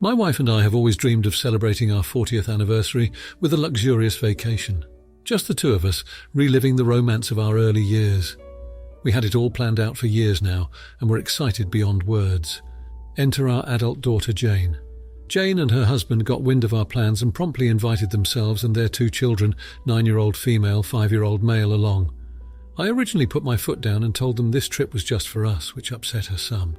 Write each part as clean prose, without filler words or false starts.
My wife and I have always dreamed of celebrating our 40th anniversary with a luxurious vacation. Just the two of us, reliving the romance of our early years. We had it all planned out for years now, and were excited beyond words. Enter our adult daughter, Jane. Jane and her husband got wind of our plans and promptly invited themselves and their two children, 9-year-old female, 5-year-old male, along. I originally put my foot down and told them this trip was just for us, which upset her some.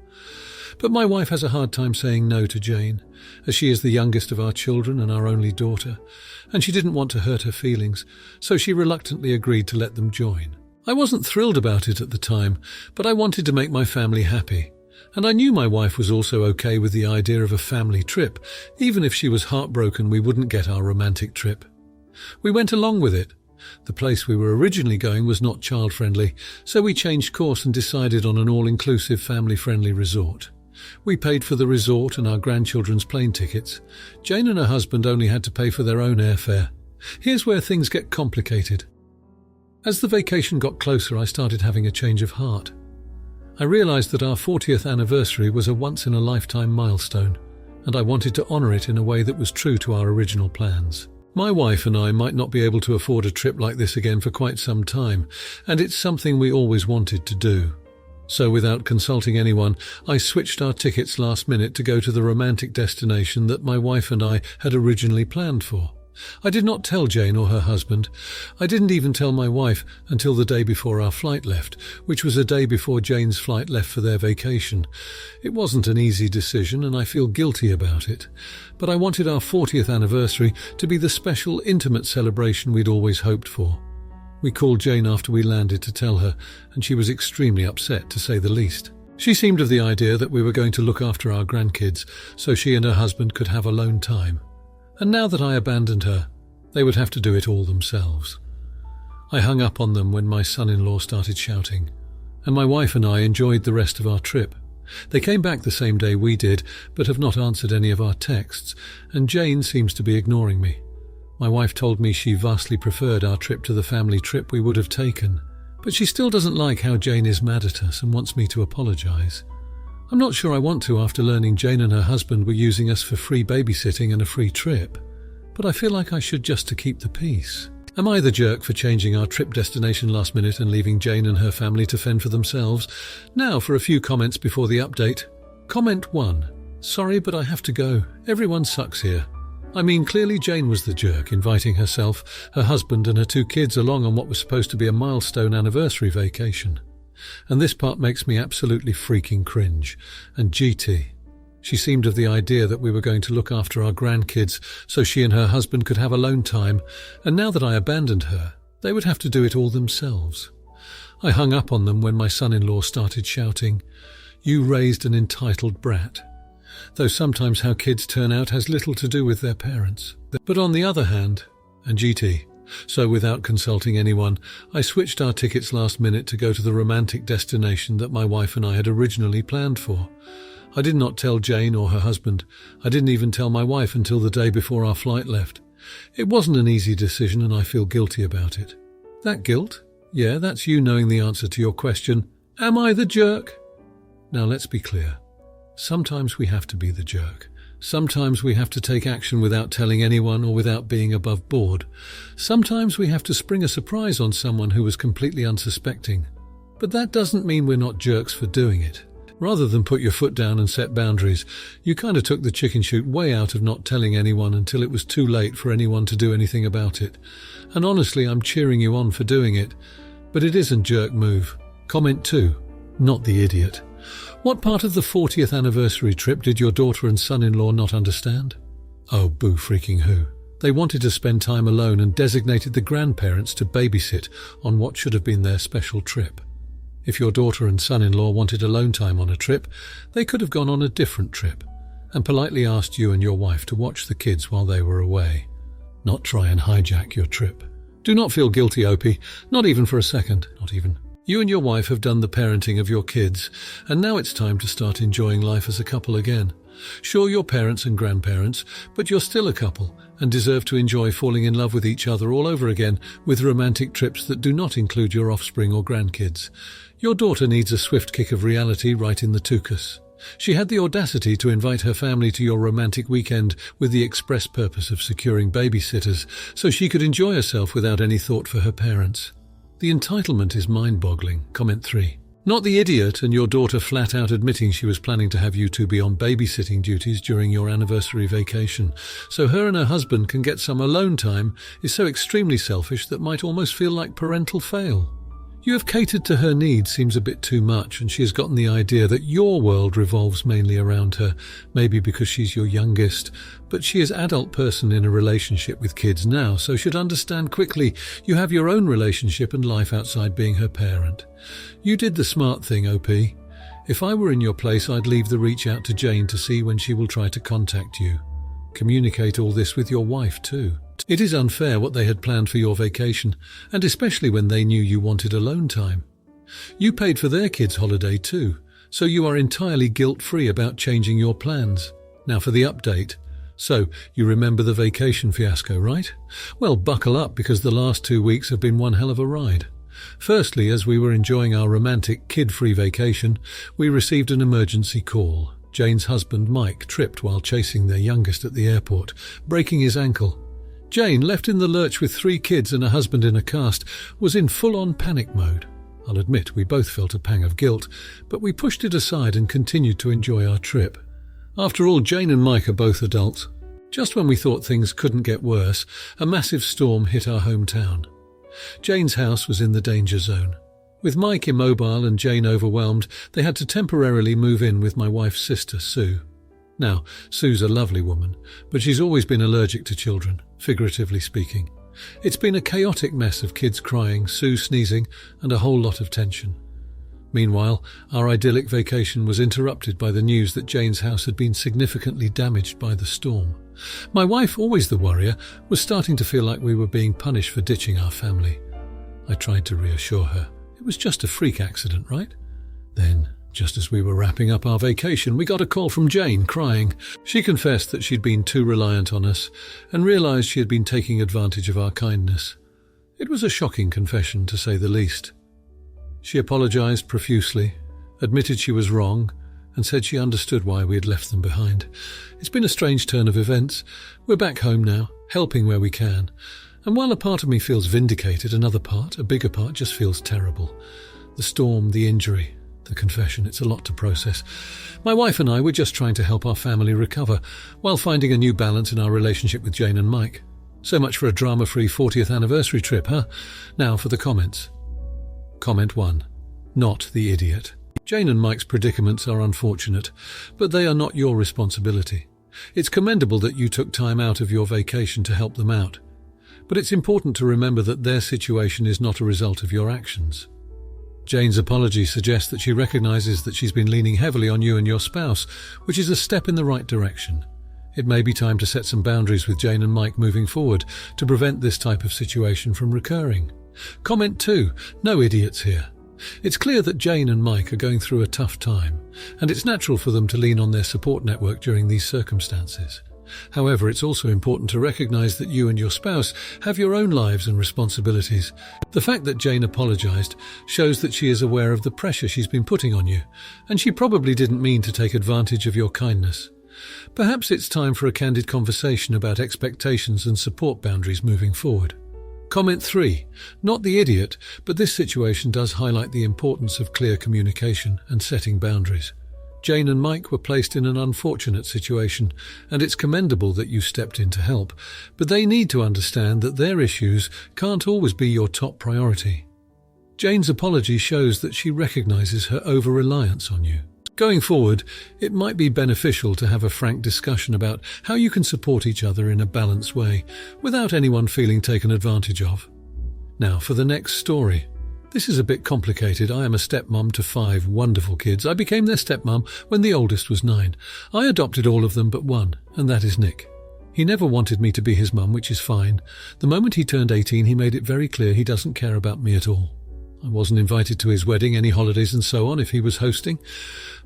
But my wife has a hard time saying no to Jane, as she is the youngest of our children and our only daughter, and she didn't want to hurt her feelings, so she reluctantly agreed to let them join. I wasn't thrilled about it at the time, but I wanted to make my family happy, and I knew my wife was also okay with the idea of a family trip, even if she was heartbroken we wouldn't get our romantic trip. We went along with it. The place we were originally going was not child-friendly, so we changed course and decided on an all-inclusive family-friendly resort. We paid for the resort and our grandchildren's plane tickets. Jane and her husband only had to pay for their own airfare. Here's where things get complicated. As the vacation got closer, I started having a change of heart. I realized that our 40th anniversary was a once-in-a-lifetime milestone, and I wanted to honor it in a way that was true to our original plans. My wife and I might not be able to afford a trip like this again for quite some time, and it's something we always wanted to do. So without consulting anyone, I switched our tickets last minute to go to the romantic destination that my wife and I had originally planned for. I did not tell Jane or her husband. I didn't even tell my wife until the day before our flight left, which was a day before Jane's flight left for their vacation. It wasn't an easy decision, and I feel guilty about it. But I wanted our 40th anniversary to be the special, intimate celebration we'd always hoped for. We called Jane after we landed to tell her, and she was extremely upset, to say the least. She seemed of the idea that we were going to look after our grandkids, so she and her husband could have alone time. And now that I abandoned her, they would have to do it all themselves. I hung up on them when my son-in-law started shouting, and my wife and I enjoyed the rest of our trip. They came back the same day we did, but have not answered any of our texts, and Jane seems to be ignoring me. My wife told me she vastly preferred our trip to the family trip we would have taken, but she still doesn't like how Jane is mad at us and wants me to apologize. I'm not sure I want to after learning Jane and her husband were using us for free babysitting and a free trip, but I feel like I should just to keep the peace. Am I the jerk for changing our trip destination last minute and leaving Jane and her family to fend for themselves? Now for a few comments before the update. Comment 1. Sorry, but I have to go. Everyone sucks here. I mean, clearly Jane was the jerk, inviting herself, her husband and her 2 kids along on what was supposed to be a milestone anniversary vacation. And this part makes me absolutely freaking cringe. And GT. She seemed of the idea that we were going to look after our grandkids so she and her husband could have alone time, and now that I abandoned her, they would have to do it all themselves. I hung up on them when my son-in-law started shouting, "You raised an entitled brat." Though sometimes how kids turn out has little to do with their parents. But on the other hand, and GT, so without consulting anyone, I switched our tickets last minute to go to the romantic destination that my wife and I had originally planned for. I did not tell Jane or her husband. I didn't even tell my wife until the day before our flight left. It wasn't an easy decision, and I feel guilty about it. That guilt? Yeah, that's you knowing the answer to your question, am I the jerk? Now let's be clear. Sometimes we have to be the jerk. Sometimes we have to take action without telling anyone or without being above board. Sometimes we have to spring a surprise on someone who was completely unsuspecting. But that doesn't mean we're not jerks for doing it. Rather than put your foot down and set boundaries, you kind of took the chicken shoot way out of not telling anyone until it was too late for anyone to do anything about it. And honestly, I'm cheering you on for doing it. But it isn't jerk move. Comment 2. Not the idiot. What part of the 40th anniversary trip did your daughter and son-in-law not understand? Oh, boo freaking who. They wanted to spend time alone and designated the grandparents to babysit on what should have been their special trip. If your daughter and son-in-law wanted alone time on a trip, they could have gone on a different trip and politely asked you and your wife to watch the kids while they were away, not try and hijack your trip. Do not feel guilty, Opie, not even for a second, not even. You and your wife have done the parenting of your kids, and now it's time to start enjoying life as a couple again. Sure, you're parents and grandparents, but you're still a couple and deserve to enjoy falling in love with each other all over again with romantic trips that do not include your offspring or grandkids. Your daughter needs a swift kick of reality right in the tuchus. She had the audacity to invite her family to your romantic weekend with the express purpose of securing babysitters so she could enjoy herself without any thought for her parents. The entitlement is mind-boggling. Comment 3. Not the idiot and your daughter flat out admitting she was planning to have you two be on babysitting duties during your anniversary vacation, so her and her husband can get some alone time, is so extremely selfish that might almost feel like parental fail. You have catered to her needs seems a bit too much, and she has gotten the idea that your world revolves mainly around her, maybe because she's your youngest, but she is an adult person in a relationship with kids now, so should understand quickly you have your own relationship and life outside being her parent. You did the smart thing, OP. If I were in your place, I'd leave the reach out to Jane to see when she will try to contact you. Communicate all this with your wife too. It is unfair what they had planned for your vacation, and especially when they knew you wanted alone time. You paid for their kids' holiday too, so you are entirely guilt-free about changing your plans. Now for the update. So, you remember the vacation fiasco, right? Well, buckle up because the last 2 weeks have been one hell of a ride. Firstly, as we were enjoying our romantic, kid-free vacation, we received an emergency call. Jane's husband, Mike, tripped while chasing their youngest at the airport, breaking his ankle. Jane, left in the lurch with 3 kids and a husband in a cast, was in full-on panic mode. I'll admit we both felt a pang of guilt, but we pushed it aside and continued to enjoy our trip. After all, Jane and Mike are both adults. Just when we thought things couldn't get worse, a massive storm hit our hometown. Jane's house was in the danger zone. With Mike immobile and Jane overwhelmed, they had to temporarily move in with my wife's sister, Sue. Now, Sue's a lovely woman, but she's always been allergic to children, figuratively speaking. It's been a chaotic mess of kids crying, Sue sneezing, and a whole lot of tension. Meanwhile, our idyllic vacation was interrupted by the news that Jane's house had been significantly damaged by the storm. My wife, always the worrier, was starting to feel like we were being punished for ditching our family. I tried to reassure her. It was just a freak accident, right? Then, just as we were wrapping up our vacation, we got a call from Jane, crying. She confessed that she'd been too reliant on us and realized she had been taking advantage of our kindness. It was a shocking confession, to say the least. She apologized profusely, admitted she was wrong, and said she understood why we had left them behind. It's been a strange turn of events. We're back home now, helping where we can. And while a part of me feels vindicated, another part, a bigger part, just feels terrible. The storm, the injury, the confession, it's a lot to process. My wife and I were just trying to help our family recover, while finding a new balance in our relationship with Jane and Mike. So much for a drama-free 40th anniversary trip, huh? Now for the comments. Comment 1. Not the idiot. Jane and Mike's predicaments are unfortunate, but they are not your responsibility. It's commendable that you took time out of your vacation to help them out. But it's important to remember that their situation is not a result of your actions. Jane's apology suggests that she recognizes that she's been leaning heavily on you and your spouse, which is a step in the right direction. It may be time to set some boundaries with Jane and Mike moving forward to prevent this type of situation from recurring. Comment 2. No idiots here. It's clear that Jane and Mike are going through a tough time, and it's natural for them to lean on their support network during these circumstances. However, it's also important to recognize that you and your spouse have your own lives and responsibilities. The fact that Jane apologized shows that she is aware of the pressure she's been putting on you, and she probably didn't mean to take advantage of your kindness. Perhaps it's time for a candid conversation about expectations and support boundaries moving forward. Comment 3. Not the idiot, but this situation does highlight the importance of clear communication and setting boundaries. Jane and Mike were placed in an unfortunate situation, and it's commendable that you stepped in to help, but they need to understand that their issues can't always be your top priority. Jane's apology shows that she recognizes her over-reliance on you. Going forward, it might be beneficial to have a frank discussion about how you can support each other in a balanced way, without anyone feeling taken advantage of. Now for the next story. This is a bit complicated. I am a stepmom to 5 wonderful kids. I became their stepmom when the oldest was 9. I adopted all of them but one, and that is Nick. He never wanted me to be his mum, which is fine. The moment he turned 18, he made it very clear he doesn't care about me at all. I wasn't invited to his wedding, any holidays and so on if he was hosting.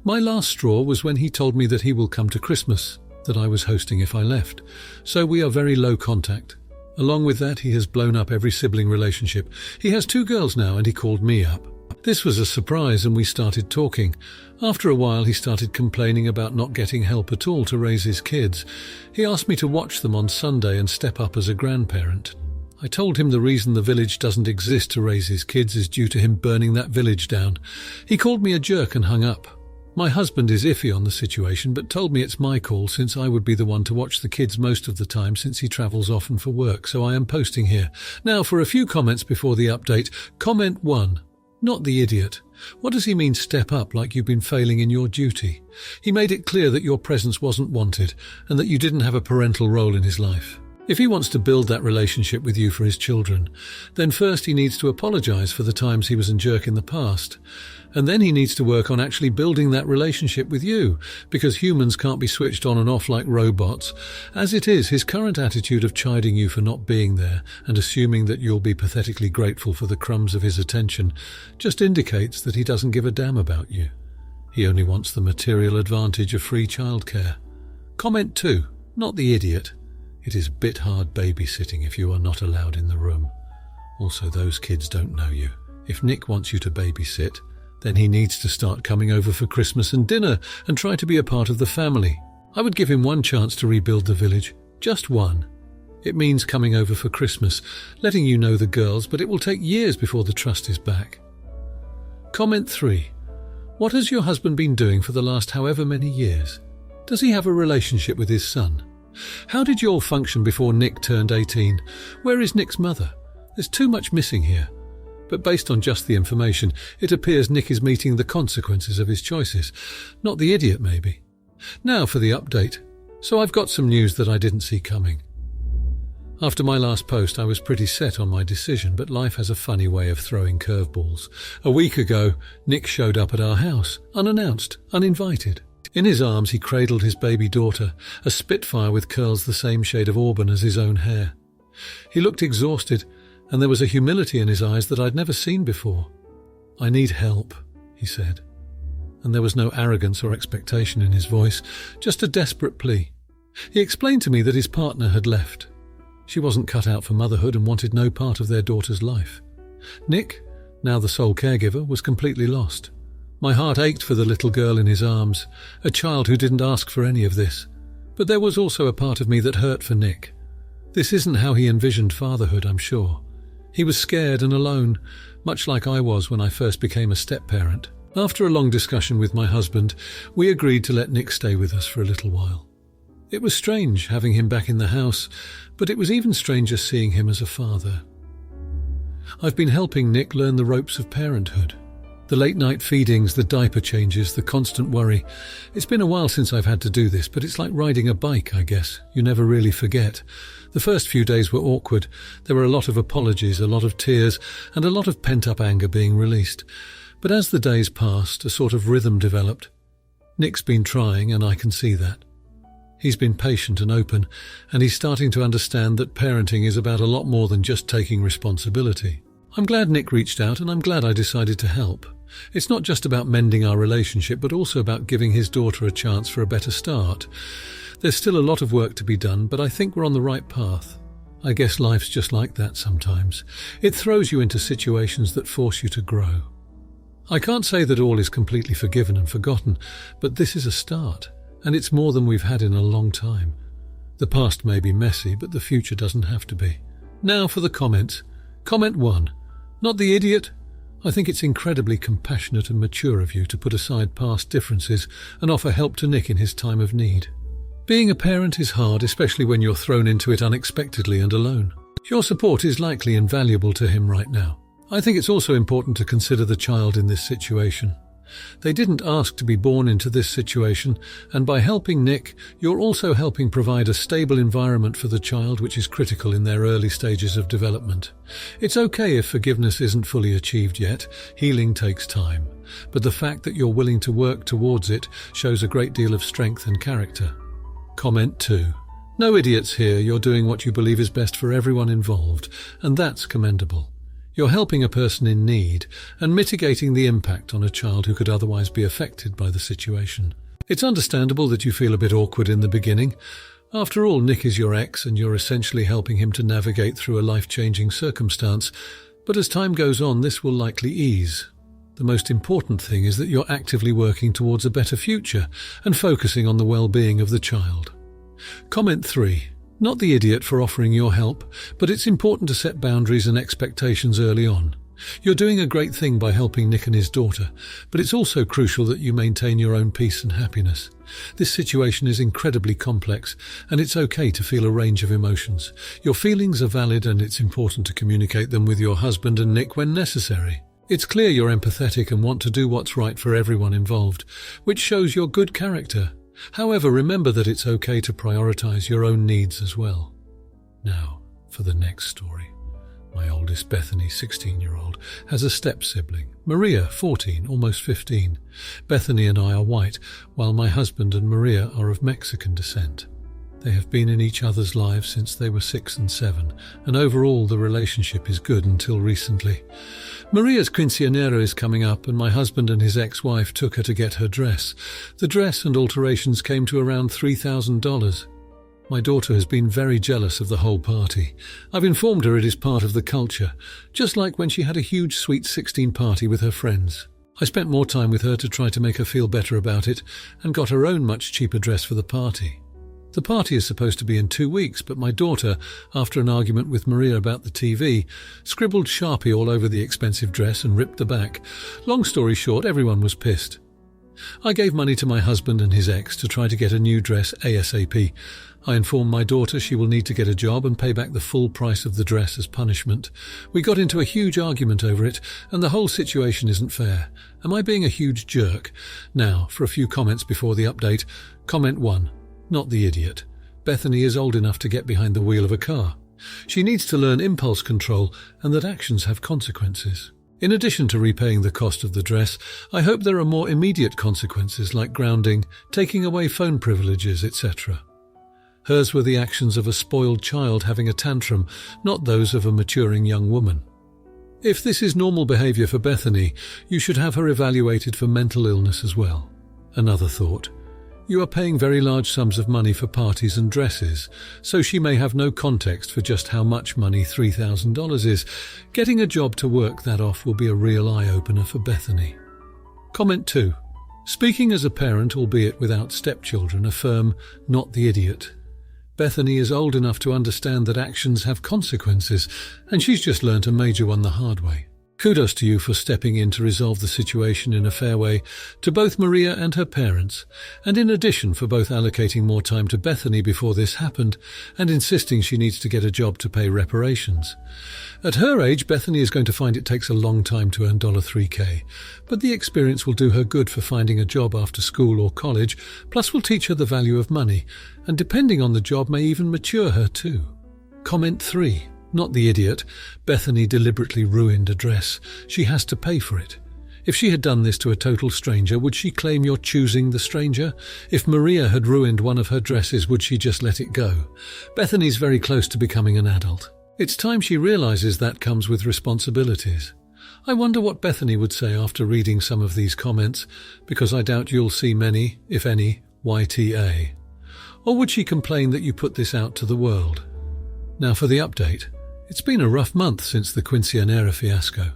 My last straw was when he told me that he will come to Christmas, that I was hosting if I left. So we are very low contact. Along with that, he has blown up every sibling relationship. He has 2 girls now and he called me up. This was a surprise and we started talking. After a while he started complaining about not getting help at all to raise his kids. He asked me to watch them on Sunday and step up as a grandparent. I told him the reason the village doesn't exist to raise his kids is due to him burning that village down. He called me a jerk and hung up. My husband is iffy on the situation but told me it's my call since I would be the one to watch the kids most of the time since he travels often for work, so I am posting here. Now for a few comments before the update. Comment 1. Not the idiot. What does he mean step up like you've been failing in your duty? He made it clear that your presence wasn't wanted and that you didn't have a parental role in his life. If he wants to build that relationship with you for his children, then first he needs to apologize for the times he was a jerk in the past. And then he needs to work on actually building that relationship with you, because humans can't be switched on and off like robots. As it is, his current attitude of chiding you for not being there and assuming that you'll be pathetically grateful for the crumbs of his attention just indicates that he doesn't give a damn about you. He only wants the material advantage of free childcare. Comment 2. Not the idiot. It is a bit hard babysitting if you are not allowed in the room. Also, those kids don't know you. If Nick wants you to babysit, then he needs to start coming over for Christmas and dinner and try to be a part of the family. I would give him one chance to rebuild the village. Just one. It means coming over for Christmas, letting you know the girls, but it will take years before the trust is back. Comment 3. What has your husband been doing for the last however many years? Does he have a relationship with his son? How did you all function before Nick turned 18? Where is Nick's mother? There's too much missing here. But based on just the information, it appears Nick is meeting the consequences of his choices. Not the idiot, maybe. Now for the update. So I've got some news that I didn't see coming. After my last post, I was pretty set on my decision, but life has a funny way of throwing curveballs. A week ago, Nick showed up at our house, unannounced, uninvited. In his arms he cradled his baby daughter, a spitfire with curls the same shade of auburn as his own hair. He looked exhausted, and there was a humility in his eyes that I'd never seen before. "I need help," he said. And there was no arrogance or expectation in his voice, just a desperate plea. He explained to me that his partner had left. She wasn't cut out for motherhood and wanted no part of their daughter's life. Nick, now the sole caregiver, was completely lost. My heart ached for the little girl in his arms, a child who didn't ask for any of this. But there was also a part of me that hurt for Nick. This isn't how he envisioned fatherhood, I'm sure. He was scared and alone, much like I was when I first became a step-parent. After a long discussion with my husband, we agreed to let Nick stay with us for a little while. It was strange having him back in the house, but it was even stranger seeing him as a father. I've been helping Nick learn the ropes of parenthood. The late-night feedings, the diaper changes, the constant worry. It's been a while since I've had to do this, but it's like riding a bike, I guess. You never really forget. The first few days were awkward. There were a lot of apologies, a lot of tears, and a lot of pent-up anger being released. But as the days passed, a sort of rhythm developed. Nick's been trying, and I can see that. He's been patient and open, and he's starting to understand that parenting is about a lot more than just taking responsibility. I'm glad Nick reached out, and I'm glad I decided to help. It's not just about mending our relationship, but also about giving his daughter a chance for a better start. There's still a lot of work to be done, but I think we're on the right path. I guess life's just like that sometimes. It throws you into situations that force you to grow. I can't say that all is completely forgiven and forgotten, but this is a start, and it's more than we've had in a long time. The past may be messy, but the future doesn't have to be. Now for the comments. Comment 1. Not the idiot. I think it's incredibly compassionate and mature of you to put aside past differences and offer help to Nick in his time of need. Being a parent is hard, especially when you're thrown into it unexpectedly and alone. Your support is likely invaluable to him right now. I think it's also important to consider the child in this situation. They didn't ask to be born into this situation, and by helping Nick, you're also helping provide a stable environment for the child, which is critical in their early stages of development. It's okay if forgiveness isn't fully achieved yet. Healing takes time. But the fact that you're willing to work towards it shows a great deal of strength and character. Comment 2. No idiots here. You're doing what you believe is best for everyone involved, and that's commendable. You're helping a person in need and mitigating the impact on a child who could otherwise be affected by the situation. It's understandable that you feel a bit awkward in the beginning. After all, Nick is your ex and you're essentially helping him to navigate through a life-changing circumstance. But as time goes on, this will likely ease. The most important thing is that you're actively working towards a better future and focusing on the well-being of the child. Comment 3. Not the idiot for offering your help, but it's important to set boundaries and expectations early on. You're doing a great thing by helping Nick and his daughter, but it's also crucial that you maintain your own peace and happiness. This situation is incredibly complex, and it's okay to feel a range of emotions. Your feelings are valid, and it's important to communicate them with your husband and Nick when necessary. It's clear you're empathetic and want to do what's right for everyone involved, which shows your good character. However, remember that it's okay to prioritize your own needs as well. Now, for the next story. My oldest, Bethany, 16-year-old, has a step-sibling, Maria, 14, almost 15. Bethany and I are white, while my husband and Maria are of Mexican descent. They have been in each other's lives since they were 6 and 7, and overall the relationship is good until recently. Maria's quinceañera is coming up, and my husband and his ex-wife took her to get her dress. The dress and alterations came to around $3,000. My daughter has been very jealous of the whole party. I've informed her it is part of the culture, just like when she had a huge Sweet 16 party with her friends. I spent more time with her to try to make her feel better about it, and got her own much cheaper dress for the party. The party is supposed to be in 2 weeks, but my daughter, after an argument with Maria about the TV, scribbled Sharpie all over the expensive dress and ripped the back. Long story short, everyone was pissed. I gave money to my husband and his ex to try to get a new dress ASAP. I informed my daughter she will need to get a job and pay back the full price of the dress as punishment. We got into a huge argument over it, and the whole situation isn't fair. Am I being a huge jerk? Now, for a few comments before the update. Comment 1. Not the idiot. Bethany is old enough to get behind the wheel of a car. She needs to learn impulse control and that actions have consequences. In addition to repaying the cost of the dress, I hope there are more immediate consequences like grounding, taking away phone privileges, etc. Hers were the actions of a spoiled child having a tantrum, not those of a maturing young woman. If this is normal behavior for Bethany, you should have her evaluated for mental illness as well. Another thought. You are paying very large sums of money for parties and dresses, so she may have no context for just how much money $3,000 is. Getting a job to work that off will be a real eye-opener for Bethany. Comment 2. Speaking as a parent, albeit without stepchildren, affirm, not the idiot. Bethany is old enough to understand that actions have consequences, and she's just learnt a major one the hard way. Kudos to you for stepping in to resolve the situation in a fair way, to both Maria and her parents, and in addition for both allocating more time to Bethany before this happened and insisting she needs to get a job to pay reparations. At her age, Bethany is going to find it takes a long time to earn $3K, but the experience will do her good for finding a job after school or college, plus will teach her the value of money, and depending on the job may even mature her too. Comment 3. Not the idiot. Bethany deliberately ruined a dress. She has to pay for it. If she had done this to a total stranger, would she claim you're choosing the stranger? If Maria had ruined one of her dresses, would she just let it go? Bethany's very close to becoming an adult. It's time she realizes that comes with responsibilities. I wonder what Bethany would say after reading some of these comments, because I doubt you'll see many, if any, YTA. Or would she complain that you put this out to the world? Now for the update. It's been a rough month since the quinceañera fiasco.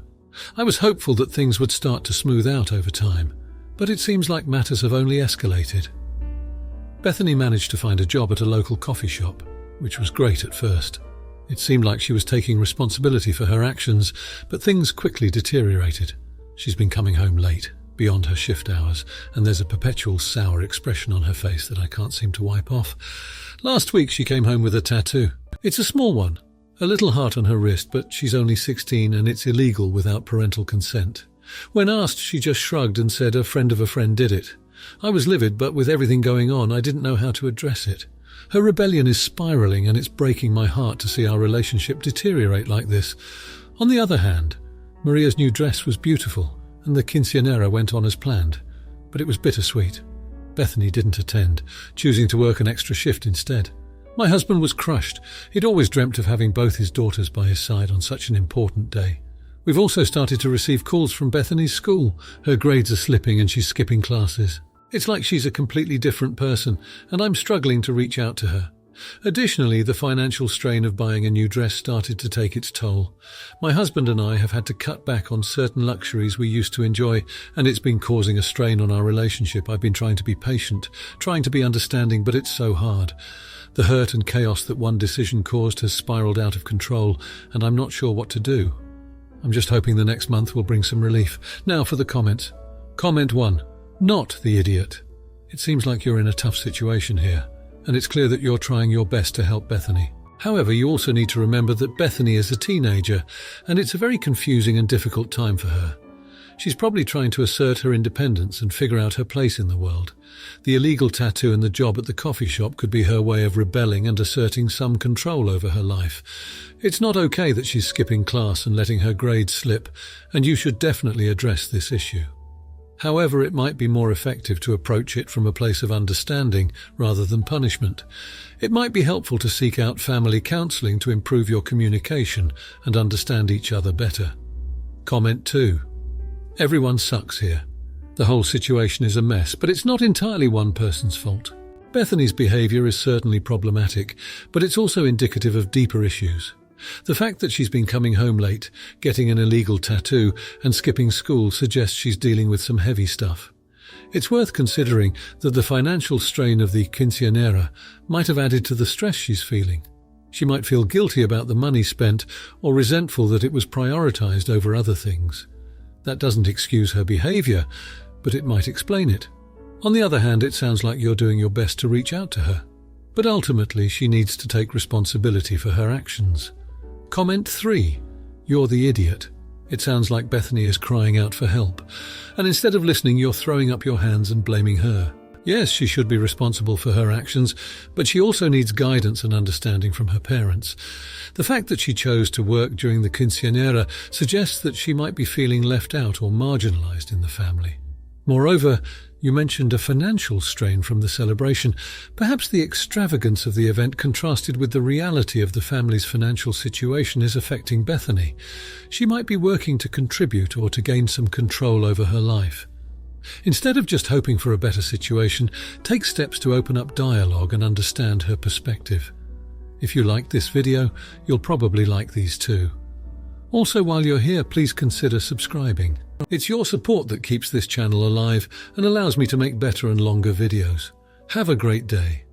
I was hopeful that things would start to smooth out over time, but it seems like matters have only escalated. Bethany managed to find a job at a local coffee shop, which was great at first. It seemed like she was taking responsibility for her actions, but things quickly deteriorated. She's been coming home late, beyond her shift hours, and there's a perpetual sour expression on her face that I can't seem to wipe off. Last week she came home with a tattoo. It's a small one. A little heart on her wrist, but she's only 16 and it's illegal without parental consent. When asked, she just shrugged and said a friend of a friend did it. I was livid, but with everything going on, I didn't know how to address it. Her rebellion is spiraling and it's breaking my heart to see our relationship deteriorate like this. On the other hand, Maria's new dress was beautiful and the quinceañera went on as planned, but it was bittersweet. Bethany didn't attend, choosing to work an extra shift instead. My husband was crushed. He'd always dreamt of having both his daughters by his side on such an important day. We've also started to receive calls from Bethany's school. Her grades are slipping and she's skipping classes. It's like she's a completely different person, and I'm struggling to reach out to her. Additionally, the financial strain of buying a new dress started to take its toll. My husband and I have had to cut back on certain luxuries we used to enjoy, and it's been causing a strain on our relationship. I've been trying to be patient, trying to be understanding, but it's so hard. The hurt and chaos that one decision caused has spiraled out of control, and I'm not sure what to do. I'm just hoping the next month will bring some relief. Now for the comments. Comment 1. Not the idiot. It seems like you're in a tough situation here, and it's clear that you're trying your best to help Bethany. However, you also need to remember that Bethany is a teenager, and it's a very confusing and difficult time for her. She's probably trying to assert her independence and figure out her place in the world. The illegal tattoo and the job at the coffee shop could be her way of rebelling and asserting some control over her life. It's not okay that she's skipping class and letting her grades slip, and you should definitely address this issue. However, it might be more effective to approach it from a place of understanding rather than punishment. It might be helpful to seek out family counseling to improve your communication and understand each other better. Comment 2. Everyone sucks here. The whole situation is a mess, but it's not entirely one person's fault. Bethany's behavior is certainly problematic, but it's also indicative of deeper issues. The fact that she's been coming home late, getting an illegal tattoo, and skipping school suggests she's dealing with some heavy stuff. It's worth considering that the financial strain of the quinceañera might have added to the stress she's feeling. She might feel guilty about the money spent or resentful that it was prioritized over other things. That doesn't excuse her behavior, but it might explain it. On the other hand, it sounds like you're doing your best to reach out to her. But ultimately, she needs to take responsibility for her actions. Comment 3. You're the idiot. It sounds like Bethany is crying out for help, and instead of listening, you're throwing up your hands and blaming her. Yes, she should be responsible for her actions, but she also needs guidance and understanding from her parents. The fact that she chose to work during the quinceañera suggests that she might be feeling left out or marginalized in the family. Moreover, you mentioned a financial strain from the celebration. Perhaps the extravagance of the event contrasted with the reality of the family's financial situation is affecting Bethany. She might be working to contribute or to gain some control over her life. Instead of just hoping for a better situation, take steps to open up dialogue and understand her perspective. If you liked this video, you'll probably like these too. Also, while you're here, please consider subscribing. It's your support that keeps this channel alive and allows me to make better and longer videos. Have a great day.